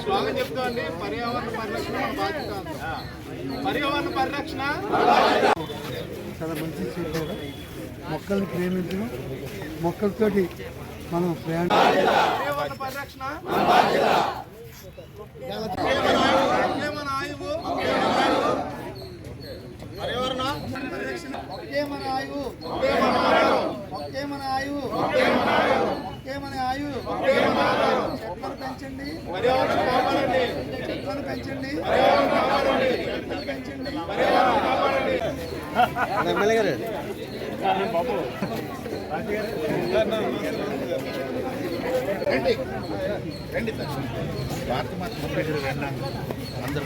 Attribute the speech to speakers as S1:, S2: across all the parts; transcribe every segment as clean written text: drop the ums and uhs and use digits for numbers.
S1: Slogan చెప్తామండి, పర్యావరణ పరిరక్షణ మన బాధ్యత. పర్యావరణ పరిరక్షణ
S2: చాలా మంచి చెప్పారు. మొక్కల్ని ప్రేమించడం, మొక్కలతోటి మనం ప్రయాణం.
S1: పర్యావరణ పరిరక్షణ మన ఆయువు. పర్యావరణ పరిరక్షణ ఒకే మన ఆయువు. ఒకే మన ఆయువు. ఒకే మన ఆయువు. చెట్లను పెంచండి, పర్యావరణం కాపాడండి. చెట్లను పెంచండి, పర్యావరణం కాపాడండి. చెట్లను పెంచండి, పర్యావరణం కాపాడండి.
S2: ఎమ్మెల్యే గారు
S1: బాబు రండి రండి భారత మాత అందరూ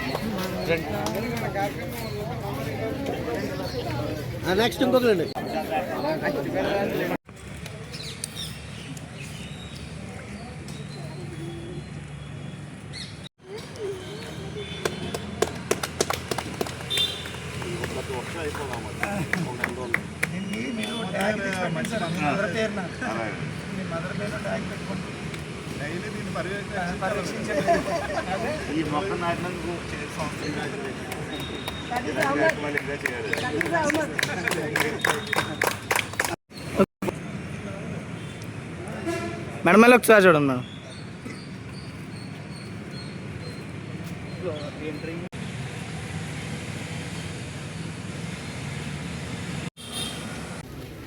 S2: నెక్స్ట్ ఇంకొకరండి.
S1: ఈ మొక్క నాటినందుకు
S3: మేడం మళ్ళీ ఒకసారి చూడండి మేడం.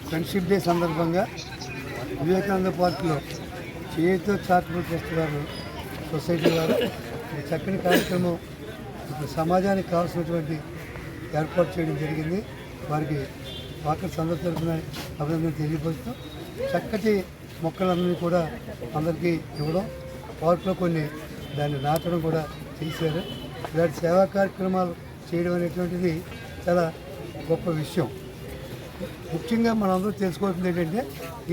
S2: ఫ్రెండ్షిప్ డే సందర్భంగా వివేకానంద పార్కులో చేతితో చార్ట్బోర్డ్ ఫెస్టివల్ సొసైటీ వారు చక్కని కార్యక్రమం ఇప్పుడు సమాజానికి కావాల్సినటువంటి ఏర్పాటు చేయడం జరిగింది. వారికి వాకర్స్ అందరి తరఫున అభినందన తెలియపరుస్తూ చక్కటి మొక్కలన్నీ కూడా అందరికీ ఇవ్వడం, పార్కులో కొన్ని దాన్ని నాటడం కూడా చేశారు. ఇలాంటి సేవా కార్యక్రమాలు చేయడం అనేటువంటిది చాలా గొప్ప విషయం. ముఖ్యంగా మనందరూ తెలుసుకోవాల్సింది ఏంటంటే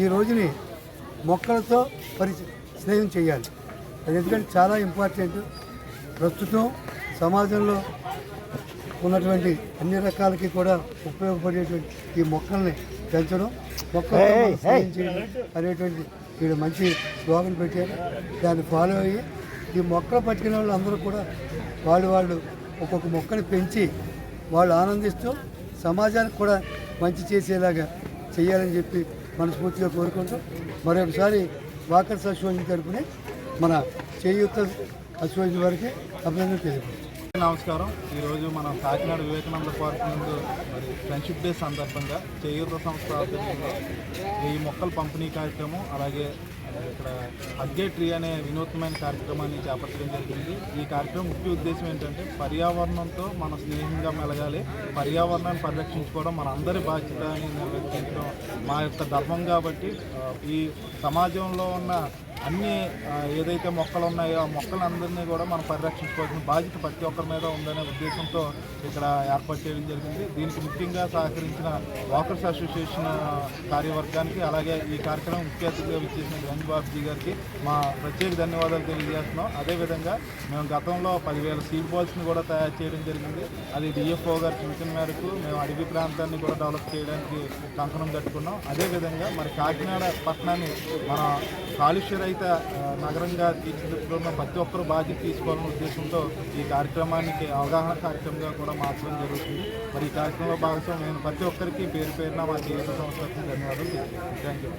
S2: ఈ రోజుని మొక్కలతో స్నేహం చేయాలి. అది ఎందుకంటే చాలా ఇంపార్టెంట్. ప్రస్తుతం సమాజంలో ఉన్నటువంటి అన్ని రకాలకి కూడా ఉపయోగపడేటువంటి ఈ మొక్కల్ని పెంచడం, మొక్కలతో స్నేహం చేయడం అనేటువంటి వీళ్ళు మంచి స్లోగన్ పెట్టారు. దాన్ని ఫాలో అయ్యి ఈ మొక్కలు పట్టుకునే వాళ్ళు అందరూ కూడా వాళ్ళు ఒక్కొక్క మొక్కని పెంచి వాళ్ళు ఆనందిస్తూ సమాజానికి కూడా మంచి చేసేలాగా చేయాలని చెప్పి మనస్ఫూర్తిగా కోరుకుంటూ మరొకసారి వాకర్స్ అసోసియేషన్ తరపున మన చేయూత అసోసియేషన్ వారికి అభినందన తెలియజేస్తాం.
S1: నమస్కారం. ఈరోజు మనం కాకినాడ వివేకానంద పార్క్ ముందు మరి ఫ్రెండ్షిప్ డే సందర్భంగా చేయూత సంస్థ ఆధ్వర్యంలో ఈ మొక్కల పంపిణీ కార్యక్రమం, అలాగే ఇక్కడ హగ్గే ట్రీ అనే వినూత్నమైన కార్యక్రమాన్ని చేపట్టడం జరిగింది. ఈ కార్యక్రమం ముఖ్య ఉద్దేశం ఏంటంటే పర్యావరణంతో మనం స్నేహంగా మెలగాలి, పర్యావరణాన్ని పరిరక్షించుకోవడం మన అందరి బాధ్యత అని నిర్వహించడం మా యొక్క ధర్మం. కాబట్టి ఈ సమాజంలో ఉన్న అన్ని ఏదైతే మొక్కలు ఉన్నాయో ఆ మొక్కలందరినీ కూడా మనం పరిరక్షించుకోవాల్సిన బాధ్యత ప్రతి ఒక్కరి మీద ఉందనే ఉద్దేశంతో ఇక్కడ ఏర్పాటు చేయడం జరిగింది. దీనికి ముఖ్యంగా సహకరించిన వాకర్స్ అసోసియేషన్ కార్యవర్గానికి, అలాగే ఈ కార్యక్రమం ముఖ్య అతిథిగా విచ్చేసిన గంజ్ బాబ్జీ గారికి మా ప్రత్యేక ధన్యవాదాలు తెలియజేస్తున్నాం. అదేవిధంగా మేము గతంలో 10,000 సీడ్ బాల్స్ని కూడా తయారు చేయడం జరిగింది. అది డిఎఫ్ఓ గారి సూచన మేరకు మేము అడవి ప్రాంతాన్ని కూడా డెవలప్ చేయడానికి కంకణం కట్టుకున్నాం. అదేవిధంగా మరి కాకినాడ పట్టణాన్ని మన కాలుష్య రహిత నగరంగా తీర్చిదిద్దుతున్న ప్రతి ఒక్కరూ బాధ్యత తీసుకోవాలనే ఉద్దేశంతో ఈ కార్యక్రమానికి అవగాహన కార్యక్రమంగా కూడా మార్చడం జరుగుతుంది. మరి ఈ కార్యక్రమంలో భాగస్వామ్యం నేను ప్రతి ఒక్కరికి పేరు పేరున మా చేయూత సంస్థకి ధన్యవాదాలు తెలియజేస్తాను. Thank you.